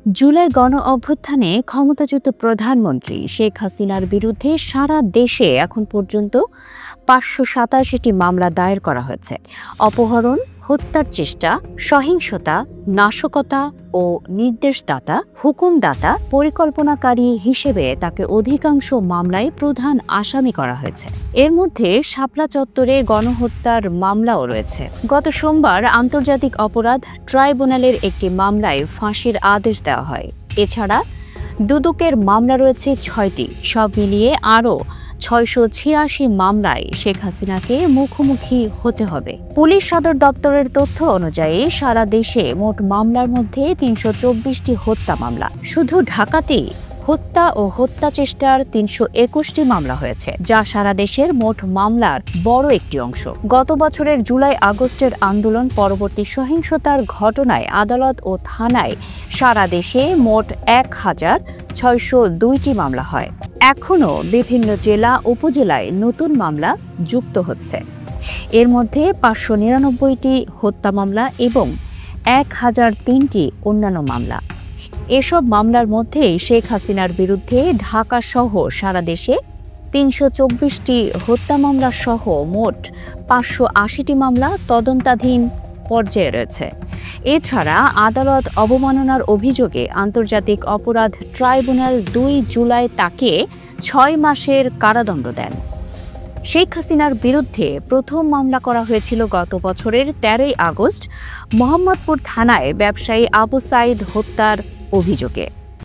জুলাই গণ অভ্যুত্থানে ক্ষমতাচ্যুত প্রধানমন্ত্রী শেখ হাসিনার বিরুদ্ধে সারা দেশে এখন পর্যন্ত ৫৮৭টি মামলা দায়ের করা হয়েছে। অপহরণ, হত্যার চেষ্টা, সহিংসতা, নাশকতা ও নির্দেশদাতা, হুকুমদাতা, পরিকল্পনাকারী হিসেবে তাকে অধিকাংশ মামলায় প্রধান আসামি করা হয়েছে। এর মধ্যে শাপলা চত্বরে গণহত্যার মামলাও রয়েছে। গত সোমবার আন্তর্জাতিক অপরাধ ট্রাইব্যুনালের একটি মামলায় ফাঁসির আদেশ দেওয়া হয়। এছাড়া দুদকের মামলা রয়েছে ৬টি। সব মিলিয়ে আরও ৬৮৬ মামলায় শেখ হাসিনাকে মুখোমুখি হতে হবে। পুলিশ সদর দপ্তরের তথ্য অনুযায়ী সারা দেশে মোট মামলার মধ্যে ৩২৪টি হত্যা মামলা। শুধু ঢাকাতেই হত্যা ও হত্যা চেষ্টার ৩২১টি মামলা হয়েছে, যা সারা দেশের মোট মামলার বড় একটি অংশ। গত বছরের জুলাই আগস্টের আন্দোলন পরবর্তী সহিংসতার ঘটনায় আদালত ও থানায় সারা দেশে মোট ১,৬০২টি মামলা হয়। এখনও বিভিন্ন জেলা উপজেলায় নতুন মামলা যুক্ত হচ্ছে। এর মধ্যে ৫৯৯টি হত্যা মামলা এবং ১,০০৩টি অন্যান্য মামলা। এসব মামলার মধ্যেই শেখ হাসিনার বিরুদ্ধে ঢাকা সহ সারা দেশে ৩২৪টি হত্যা মামলা সহ মোট ৫৮০টি মামলা তদন্তাধীন পর্যায়ে রয়েছে। এছাড়া আদালত অবমাননার অভিযোগে আন্তর্জাতিক অপরাধ ট্রাইব্যুনাল ২ জুলাই তাকে ৬ মাসের কারাদণ্ড দেন। শেখ হাসিনার বিরুদ্ধে প্রথম মামলা করা হয়েছিল গত বছরের ১৩ই আগস্ট মোহাম্মদপুর থানায় ব্যবসায়ী আবু সাঈদ হত্যার অভিযোগে।